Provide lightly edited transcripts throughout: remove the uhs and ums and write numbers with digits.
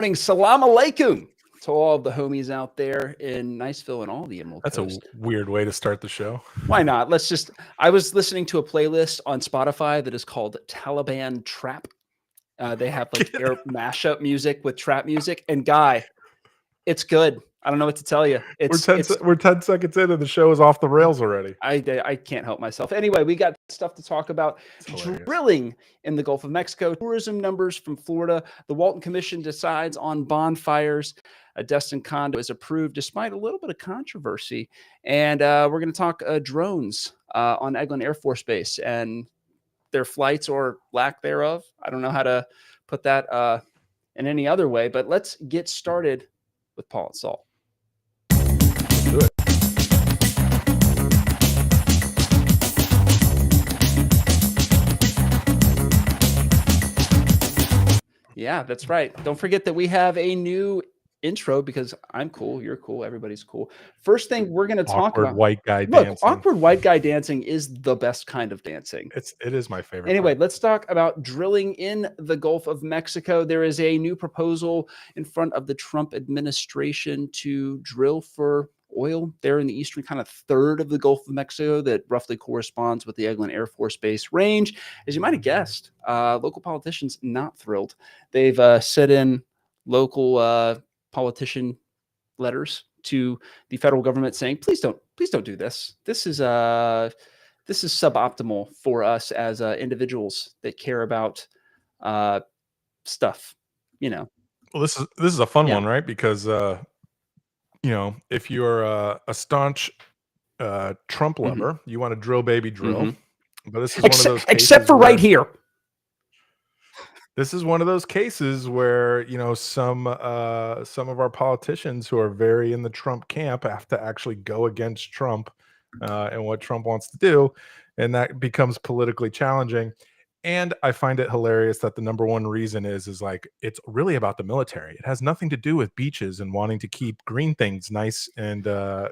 Salam alaikum to all of the homies out there in Niceville and all the Emerald That's Coast. a weird way to start the show. Why not? I was listening to a playlist on Spotify that is called Taliban Trap. They have like air mashup music with trap music. And Guy, it's good. I don't know what to tell you. We're 10 seconds in and the show is off the rails already. I can't help myself. Anyway, we got stuff to talk about. Drilling in the Gulf of Mexico, tourism numbers from Florida. The Walton Commission decides on bonfires. A Destin condo is approved despite a little bit of controversy. And we're going to talk drones on Eglin Air Force Base and their flights or lack thereof. I don't know how to put that in any other way, but let's get started with Paul and Saul. Do it. Yeah, that's right. Don't forget that we have a new intro because I'm cool, you're cool, everybody's cool. First thing we're going to talk about. White guy dancing. Awkward white guy dancing is the best kind of dancing. It is my favorite. Anyway, let's talk about drilling in the Gulf of Mexico. There is a new proposal in front of the Trump administration to drill for oil there in the eastern kind of third of the Gulf of Mexico that roughly corresponds with the Eglin Air Force Base range. As you might have guessed, local politicians not thrilled. They've sent in local politician letters to the federal government saying, please don't do this. This is suboptimal for us as individuals that care about stuff, you know. Well, this is a fun one, right? Because you know, if you're a staunch Trump lover, you want to drill, baby, drill. But this is one of those cases except for right here. This is one of those cases where, you know, some of our politicians who are very in the Trump camp have to actually go against Trump and what Trump wants to do, and that becomes politically challenging. And I find it hilarious that the number one reason is like it's really about the military. It has nothing to do with beaches and wanting to keep green things nice and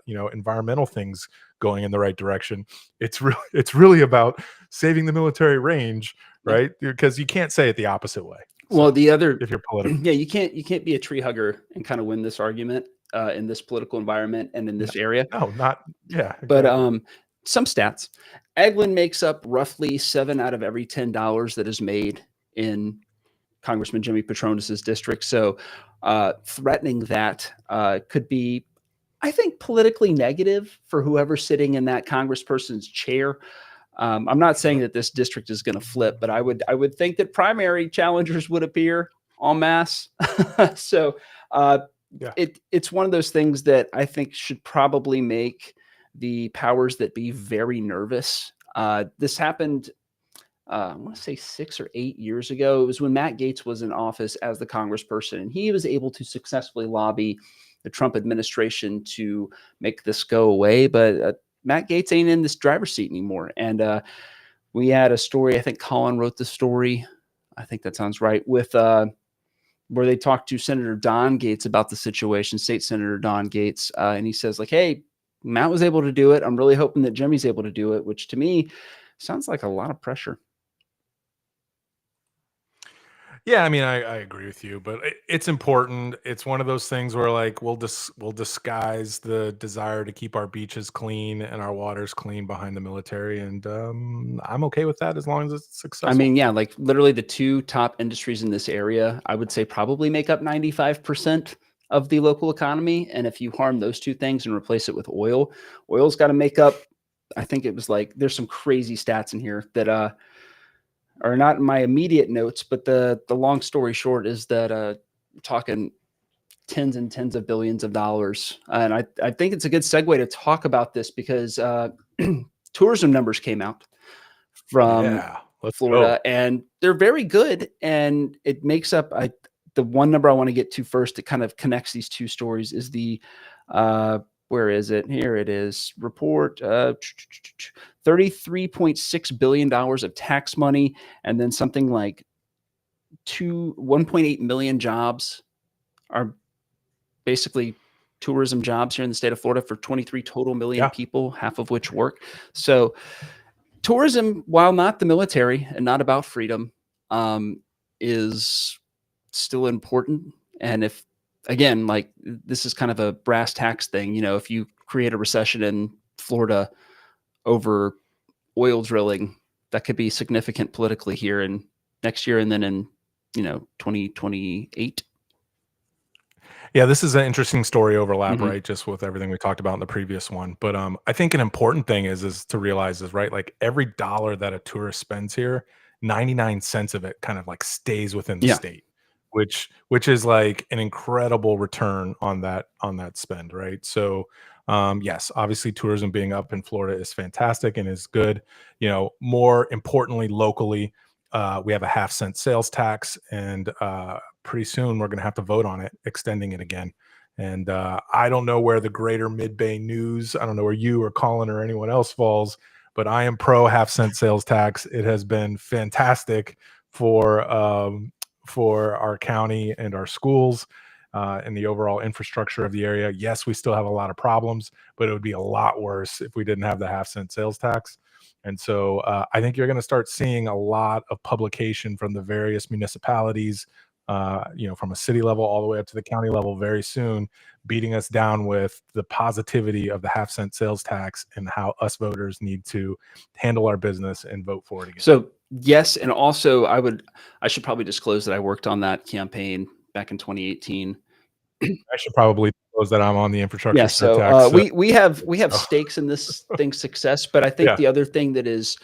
you know, environmental things going in the right direction. It's really about saving the military range, right? Because you can't say it the opposite way. Well, so, if you're political, yeah, you can't be a tree hugger and kind of win this argument in this political environment and in this area. No, not exactly. But some stats. Eglin makes up roughly 7 out of every $10 that is made in Congressman Jimmy Petronis's district. So threatening that could be, I think, politically negative for whoever's sitting in that congressperson's chair. I'm not saying that this district is going to flip, but I would think that primary challengers would appear en masse. So it's one of those things that I think should probably make the powers that be very nervous. This happened, I want to say 6 or 8 years ago. It was when Matt Gaetz was in office as the congressperson, and he was able to successfully lobby the Trump administration to make this go away. But Matt Gaetz ain't in this driver's seat anymore. And we had a story, I think Colin wrote the story, I think that sounds right, with where they talked to Senator Don Gaetz about the situation, State Senator Don Gaetz, and he says, like, hey, Matt was able to do it. I'm really hoping that Jimmy's able to do it, which to me sounds like a lot of pressure. Yeah, I mean, I agree with you, but it's important. It's one of those things where, like, we'll disguise the desire to keep our beaches clean and our waters clean behind the military, and I'm okay with that as long as it's successful. I mean, yeah, like literally the 2 top industries in this area, I would say probably make up 95% of the local economy. And if you harm those 2 things and replace it with oil's got to make up, I think it was like, there's some crazy stats in here that are not in my immediate notes, but the long story short is that we're talking tens and tens of billions of dollars. And I think it's a good segue to talk about this because tourism numbers came out from Florida, and they're very good. And it makes up, the one number I want to get to first that kind of connects these 2 stories is the, where is it? Here it is. Report, $33.6 billion of tax money, and then something like 1.8 million jobs are basically tourism jobs here in the state of Florida for 23 total million people, half of which work. So tourism, while not the military and not about freedom, is still important And if, again, like this is kind of a brass tacks thing, if you create a recession in Florida over oil drilling, that could be significant politically here in next year and then in 2028. Yeah, this is an interesting story overlap, Mhm. right? Just with everything we talked about in the previous one. But I think an important thing is to realize is right, like every dollar that a tourist spends here, 99 cents of it kind of like stays within the Yeah. state, which is like an incredible return on that spend, right? So yes, obviously tourism being up in Florida is fantastic and is good. More importantly, locally, we have a half-cent sales tax, and pretty soon we're going to have to vote on it, extending it again. And I don't know where the greater Mid-Bay News, I don't know where you or Colin or anyone else falls, but I am pro half-cent sales tax. It has been fantastic for our county and our schools. And the overall infrastructure of the area. Yes, we still have a lot of problems, but it would be a lot worse if we didn't have the half-cent sales tax. And so I think you're going to start seeing a lot of publication from the various municipalities, from a city level all the way up to the county level very soon, beating us down with the positivity of the half-cent sales tax and how us voters need to handle our business and vote for it again. So yes, and also I should probably disclose that I worked on that campaign back in 2018. I should probably disclose that I'm on the infrastructure Yeah, so surtax. we have So, stakes in this thing's success, but I think yeah. the other thing that is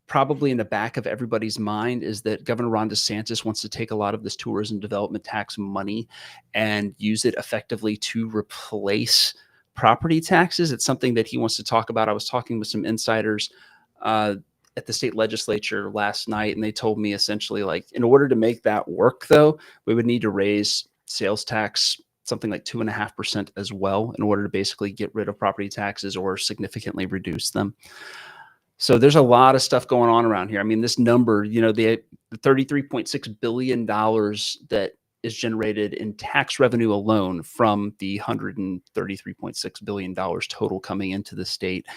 probably in the back of everybody's mind is that Governor Ron DeSantis wants to take a lot of this tourism development tax money and use it effectively to replace property taxes. It's something that he wants to talk about. I was talking with some insiders at the state legislature last night, and they told me essentially, like, in order to make that work, though, we would need to raise sales tax something like 2.5% as well in order to basically get rid of property taxes or significantly reduce them. So there's a lot of stuff going on around here. I mean, this number, the $33.6 billion that is generated in tax revenue alone from the $133.6 billion total coming into the state.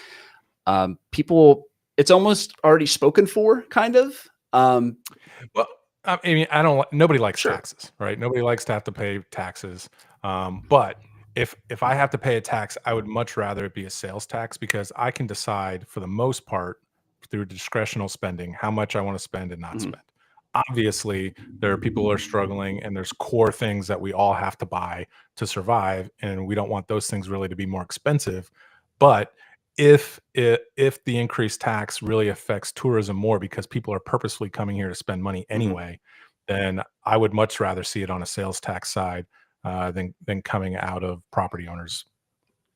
People, it's almost already spoken for, kind of. Well, I mean, nobody likes Sure. taxes, right? Nobody likes to have to pay taxes. But if I have to pay a tax, I would much rather it be a sales tax because I can decide for the most part through discretional spending how much I want to spend and not Mhm. spend. Obviously, there are people who are struggling and there's core things that we all have to buy to survive, and we don't want those things really to be more expensive. But if the increased tax really affects tourism more because people are purposefully coming here to spend money Mhm. anyway, then I would much rather see it on a sales tax side than coming out of property owners.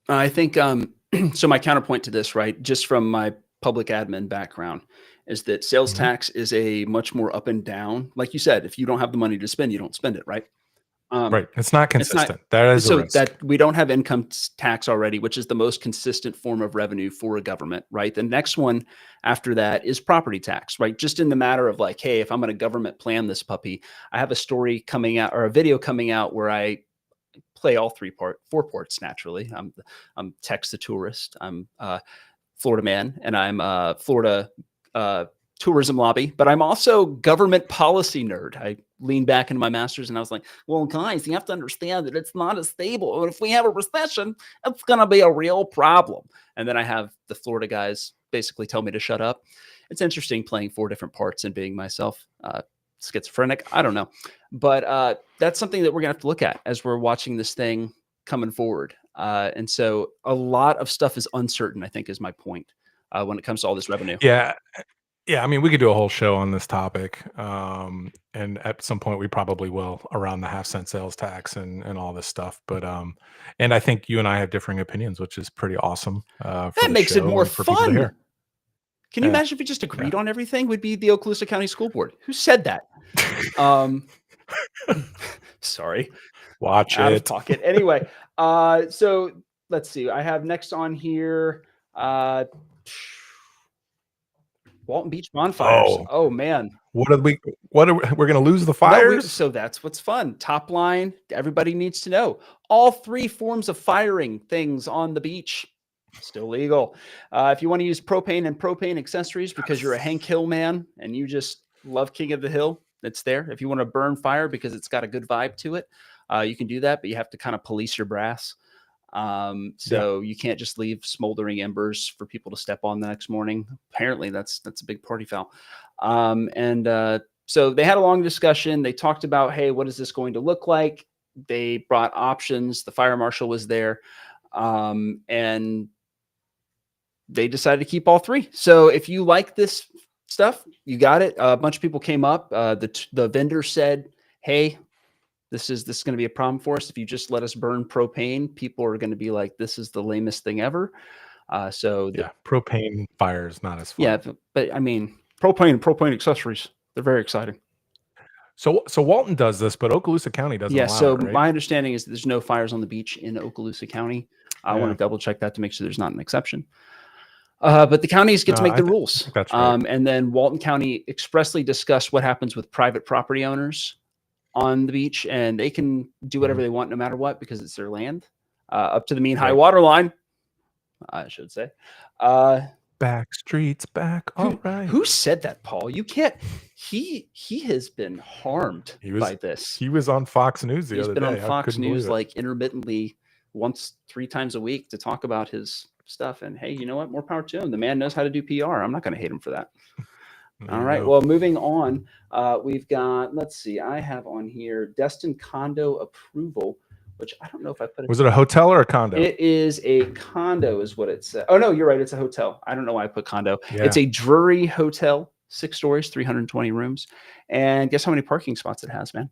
I think so. My counterpoint to this, right, just from my public admin background, is that sales Mhm. tax is a much more up and down. Like you said, if you don't have the money to spend, you don't spend it, right? Right. It's not It's not consistent. That is a so risk. that we don't have income tax already, which is the most consistent form of revenue for a government, right? The next one after that is property tax, right? Just in the matter of like, hey, if I'm going to government plan this puppy, I have a story coming out or a video coming out where I play all four ports naturally. I'm Tex the tourist. I'm Florida man, and I'm Florida uh, tourism lobby, but I'm also government policy nerd. I leaned back into my master's and I was like, well, guys, you have to understand that it's not as stable. And if we have a recession, it's going to be a real problem. And then I have the Florida guys basically tell me to shut up. It's interesting playing four different parts and being myself. Schizophrenic. I don't know. But that's something that we're going to have to look at as we're watching this thing coming forward. And so a lot of stuff is uncertain, I think is my point when it comes to all this revenue. Yeah. Yeah, I mean, we could do a whole show on this topic, and at some point we probably will around the half-cent sales tax and all this stuff. But and I think you and I have differing opinions, which is pretty awesome for That the makes it show more and for people to fun. hear. Can you Yeah, imagine if we just yeah. agreed on everything? We'd be the Okaloosa County School Board. Who said that? Um, sorry, Watch out of it. pocket. Anyway, so let's see. I have next on here uh, Walton Beach bonfires. Oh, Oh man. what are we? We're gonna lose the No, fires? so that's what's fun. Top line, everybody needs to know. All three forms of firing things on the beach, still legal. If you want to use propane and propane accessories because you're a Hank Hill man and you just love King of the Hill, it's there. If you want to burn fire because it's got a good vibe to it, You can do that, but you have to kind of police your brass. So you can't just leave smoldering embers for people to step on the next morning. Apparently that's a big party foul. So they had a long discussion. They talked about, hey, what is this going to look like? They brought options. The fire marshal was there. And they decided to keep all three. So if you like this stuff, you got it. A bunch of people came up. The vendor said, hey, this is going to be a problem for us. If you just let us burn propane, people are going to be like, this is the lamest thing ever. Propane fire is not as fun. Yeah, but I mean, propane accessories, they're very exciting. So Walton does this, but Okaloosa County doesn't allow so it, right? My understanding is that there's no fires on the beach in Okaloosa County. I want to double check that to make sure there's not an exception. But the counties get to make the rules. I think that's right. And then Walton County expressly discussed what happens with private property owners on the beach, and they can do whatever they want no matter what because it's their land, up to the mean high water line, I should say. Back streets back. All right. Who said that, Paul? You can't. He has been harmed by this. He was on Fox News the other day. He's been on Fox News like intermittently once, 3 times a week to talk about his stuff. And hey, you know what? More power to him. The man knows how to do PR. I'm not going to hate him for that. All right. Well, moving on, we've got, let's see, I have on here Destin condo approval, which I don't know if I put it. Was it a hotel or a condo? It is a condo is what it said. Oh, no, you're right. It's a hotel. I don't know why I put condo. Yeah. It's a Drury hotel, 6 stories, 320 rooms. And guess how many parking spots it has, man?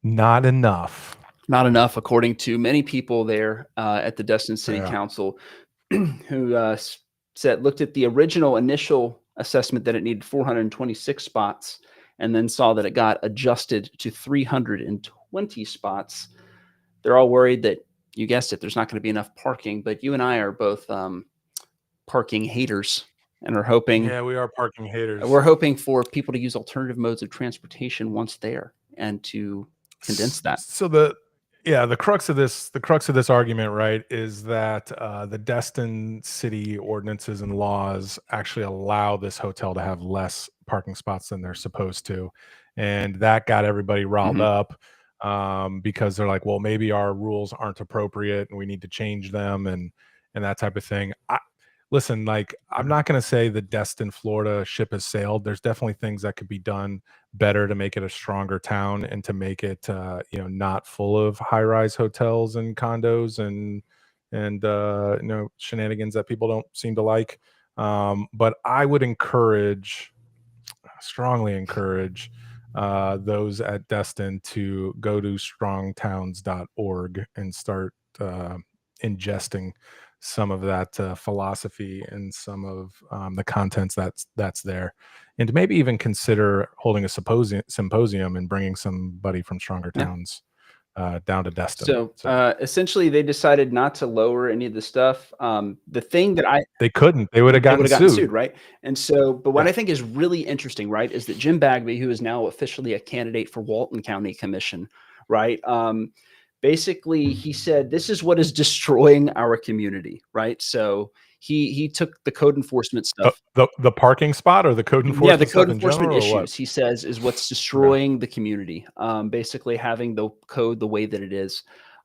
Not enough. Not enough, according to many people there at the Destin City Council who looked at the original initial assessment that it needed 426 spots and then saw that it got adjusted to 320 spots. They're all worried that, you guessed it, there's not going to be enough parking, but you and I are both parking haters and are hoping. Yeah, we are parking haters. We're hoping for people to use alternative modes of transportation once there and to condense that. So the crux of this argument, right, is that the Destin city ordinances and laws actually allow this hotel to have less parking spots than they're supposed to. And that got everybody riled up because they're like, well, maybe our rules aren't appropriate and we need to change them and that type of thing. Listen, like, I'm not going to say the Destin, Florida ship has sailed. There's definitely things that could be done better to make it a stronger town and to make it, not full of high-rise hotels and condos and shenanigans that people don't seem to like. But I would strongly encourage those at Destin to go to strongtowns.org and start ingesting some of that philosophy and some of the contents that's there, and to maybe even consider holding a symposium and bringing somebody from Stronger Towns down to Destin. So essentially, they decided not to lower any of the stuff. The thing that they couldn't, they would have gotten sued, right? And so, but what I think is really interesting, right, is that Jim Bagby, who is now officially a candidate for Walton County Commission, right? Basically, he said, this is what is destroying our community, right? So he took the code enforcement stuff. The parking spot or the code enforcement? Yeah, the code enforcement issues, he says, is what's destroying the community. Basically having the code the way that it is.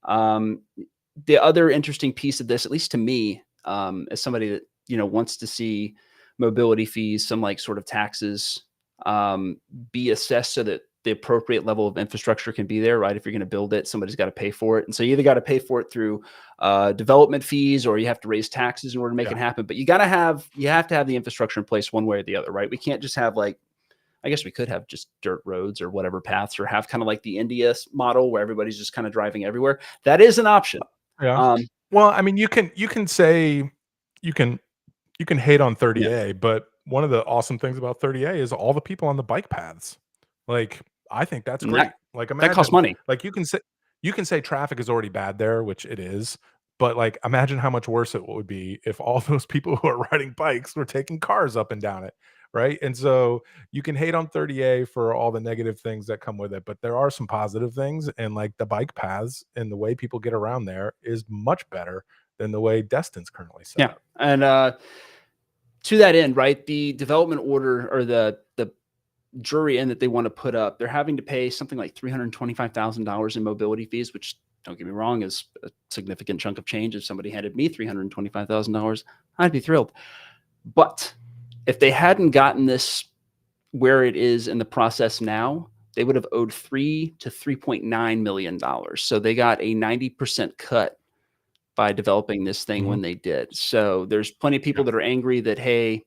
The other interesting piece of this, at least to me, as somebody that, wants to see mobility fees, some like sort of taxes be assessed so that the appropriate level of infrastructure can be there, right? If you're going to build it, somebody's got to pay for it. And so you either got to pay for it through development fees, or you have to raise taxes in order to make it happen. But you have to have the infrastructure in place one way or the other, right? We can't just have I guess we could have just dirt roads or whatever paths, or have kind of like the India model where everybody's just kind of driving everywhere. That is an option. Yeah. Well, I mean, you can say, you can hate on 30A, but one of the awesome things about 30A is all the people on the bike paths. Like, I think that's great. Imagine, that costs money. Like, you can say traffic is already bad there, which it is, but like, imagine how much worse it would be if all those people who are riding bikes were taking cars up and down it, right? And so you can hate on 30A for all the negative things that come with it, but there are some positive things, and like the bike paths and the way people get around there is much better than the way Destin's currently set up. And to that end, right, the development order, or the jury in that they want to put up. They're having to pay something like $325,000 in mobility fees, which, don't get me wrong, is a significant chunk of change. If somebody handed me $325,000, I'd be thrilled. But if they hadn't gotten this where it is in the process now, they would have owed $3 to $3.9 million. So they got a 90% cut by developing this thing when they did. So there's plenty of people that are angry that, hey,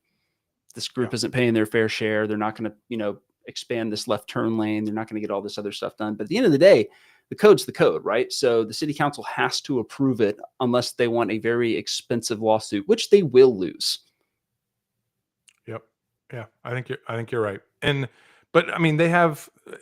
this group isn't paying their fair share. They're not going to, expand this left turn lane. They're not going to get all this other stuff done. But at the end of the day, the code's the code, right? So the city council has to approve it unless they want a very expensive lawsuit, which they will lose. Yep. Yeah, I think you're right. But I mean,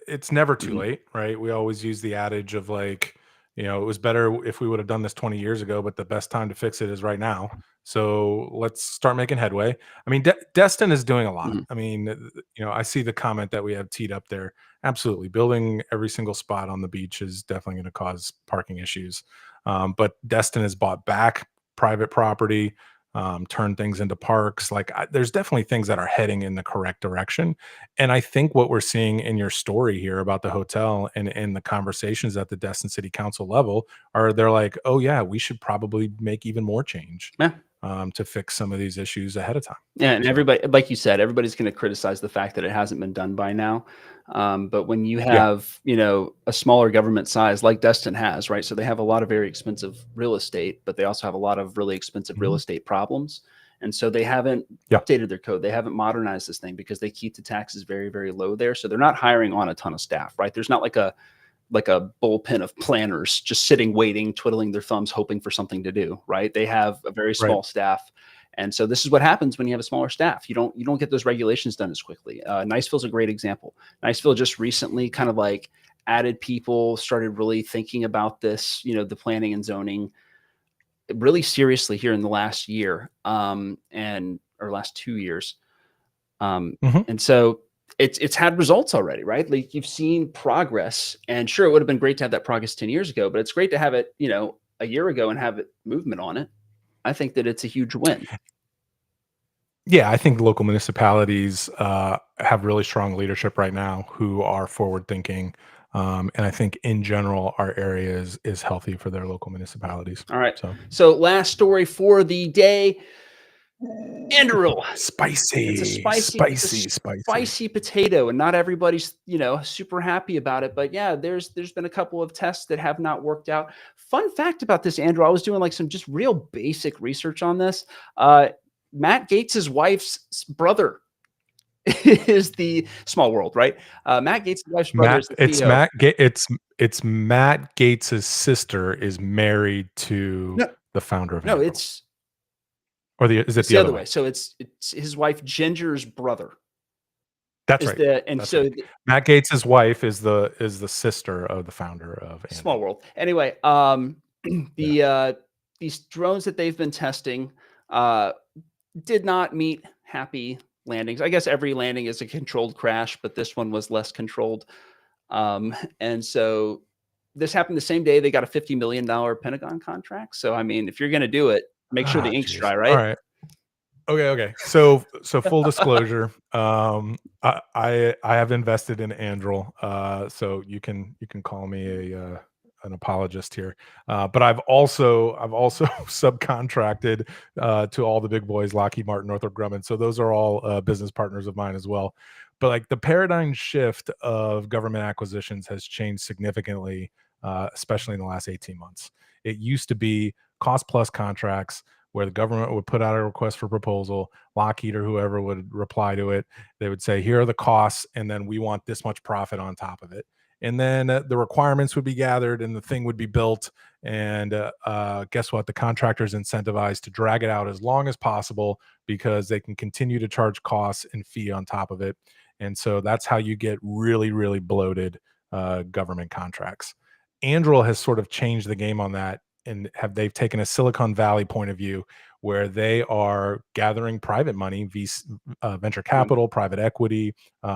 it's never too late, right? We always use the adage of like, it was better if we would have done this 20 years ago, but the best time to fix it is right now. So let's start making headway. I mean, Destin is doing a lot. I mean, I see the comment that we have teed up there. Absolutely. Building every single spot on the beach is definitely going to cause parking issues. But Destin has bought back private property, turn things into parks. Like there's definitely things that are heading in the correct direction. And I think what we're seeing in your story here about the hotel and the conversations at the Destin City Council level they're like, oh yeah, we should probably make even more change. Yeah. To fix some of these issues ahead of time. Yeah, and everybody, like you said, everybody's going to criticize the fact that it hasn't been done by now. But when you have, a smaller government size like Destin has, right? So they have a lot of very expensive real estate, but they also have a lot of really expensive real estate problems. And so they haven't updated their code. They haven't modernized this thing because they keep the taxes very, very low there. So they're not hiring on a ton of staff, right? There's not like a bullpen of planners just sitting, waiting, twiddling their thumbs, hoping for something to do, right? They have a very small staff. And so this is what happens when you have a smaller staff. You don't get those regulations done as quickly. Niceville's a great example. Niceville just recently kind of like added people, started really thinking about this, the planning and zoning really seriously here in the last year, or last 2 years. And so it's had results already, right? Like you've seen progress, and sure, it would have been great to have that progress 10 years ago, but it's great to have it, a year ago and have it movement on it. I think that it's a huge win. Yeah, I think local municipalities have really strong leadership right now who are forward thinking. And I think in general, our area is healthy for their local municipalities. All right. So last story for the day. Andrew, spicy. It's a spicy potato, and not everybody's super happy about it. But yeah, there's been a couple of tests that have not worked out. Fun fact about this, Andrew, I was doing like some just real basic research on this. Matt Gaetz's wife's brother is the small world, right? Matt Gaetz's wife's brother is the CEO. It's Matt Gaetz's sister is married to the founder of Andrew. Is it the other way? So it's his wife Ginger's brother. That's right. Matt Gaetz's wife is the sister of the founder of Andrew. Small world. Anyway, these drones that they've been testing did not meet happy landings. I guess every landing is a controlled crash, but this one was less controlled. And so this happened the same day they got a $50 million Pentagon contract. So I mean, if you're going to do it, make sure the ink's dry, right? All right. Okay. So full disclosure, I have invested in Andrew, so you can call me an apologist here. But I've also subcontracted to all the big boys, Lockheed Martin, Northrop Grumman. So those are all business partners of mine as well. But like the paradigm shift of government acquisitions has changed significantly, especially in the last 18 months. It used to be cost plus contracts where the government would put out a request for proposal, Lockheed or whoever would reply to it. They would say, here are the costs, and then we want this much profit on top of it. And then the requirements would be gathered and the thing would be built. And guess what? The contractor's incentivized to drag it out as long as possible because they can continue to charge costs and fee on top of it. And so that's how you get really, really bloated government contracts. Anduril has sort of changed the game on that, and they've taken a Silicon Valley point of view where they are gathering private money, venture capital, private equity,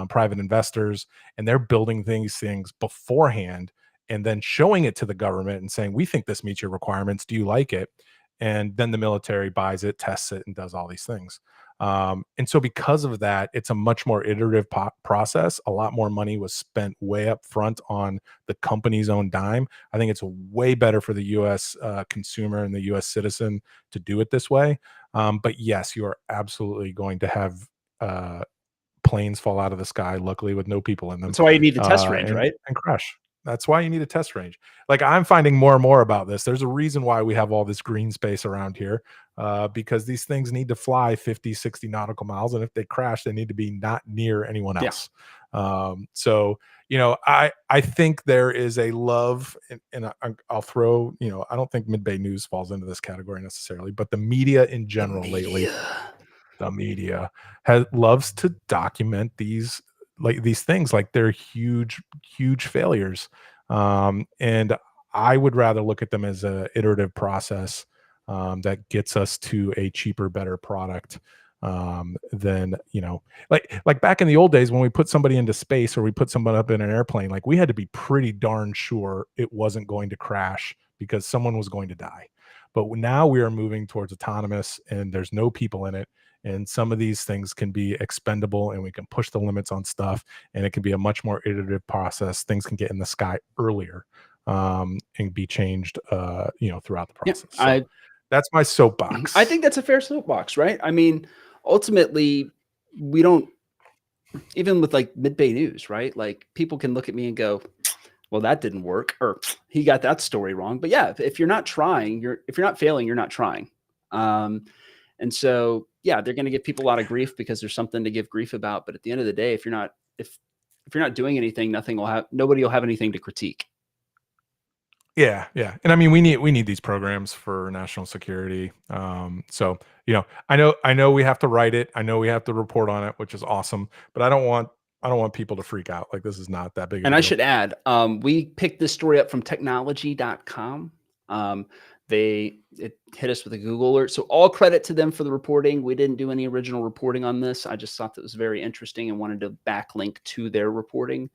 private investors, and they're building these things beforehand and then showing it to the government and saying, we think this meets your requirements. Do you like it? And then the military buys it, tests it, and does all these things. And so because of that, it's a much more iterative process. A lot more money was spent way up front on the company's own dime. I think it's way better for the U.S. Consumer and the U.S. citizen to do it this way. But yes, you are absolutely going to have planes fall out of the sky, luckily with no people in them, That's why you need the test range, right? and crash. That's why you need a test range. Like, I'm finding more and more about this. There's a reason why we have all this green space around here, because these things need to fly 50, 60 nautical miles. And if they crash, they need to be not near anyone Yeah. else. So, I think there is a love, and I'll throw, I don't think Mid-Bay News falls into this category necessarily, but the media in general lately, the media loves to document these things like they're huge failures, and I would rather look at them as a iterative process, that gets us to a cheaper, better product, than like back in the old days when we put somebody into space or we put someone up in an airplane. Like, we had to be pretty darn sure it wasn't going to crash because someone was going to die. But now we are moving towards autonomous and there's no people in it. And some of these things can be expendable and we can push the limits on stuff, and it can be a much more iterative process. Things can get in the sky earlier, and be changed, throughout the process. So that's my soapbox. I think that's a fair soapbox, right? I mean, ultimately, we don't, even with like Mid-Bay News, right? Like, people can look at me and go, well, that didn't work, or he got that story wrong. But yeah, if you're not trying, if you're not failing, you're not trying. And so, yeah, they're going to give people a lot of grief because there's something to give grief about. But at the end of the day, if you're not doing anything, nobody will have anything to critique. Yeah. And I mean, we need these programs for national security. So, I know we have to write it. I know we have to report on it, which is awesome, but I don't want people to freak out. Like, this is not that big of a And deal. I should add, we picked this story up from technology.com. It hit us with a Google alert. So all credit to them for the reporting. We didn't do any original reporting on this. I just thought that was very interesting and wanted to backlink to their reporting.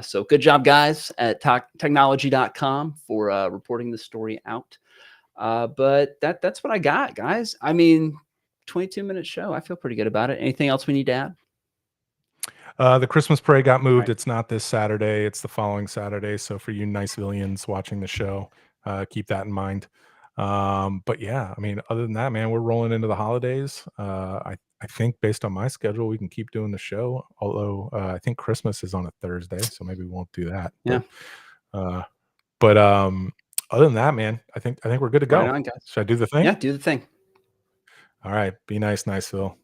So good job, guys, at technology.com for reporting the story out. But that's what I got, guys. I mean, 22-minute show. I feel pretty good about it. Anything else we need to add? The Christmas parade got moved. Right. It's not this Saturday. It's the following Saturday. So for you nice villains watching the show, keep that in mind. But yeah, I mean, other than that, man, we're rolling into the holidays. I think based on my schedule, we can keep doing the show. Although I think Christmas is on a Thursday, so maybe we won't do that. Yeah. But other than that, man, I think we're good to go. Right on, guys. Should I do the thing? Yeah, do the thing. All right. Be nice, Niceville.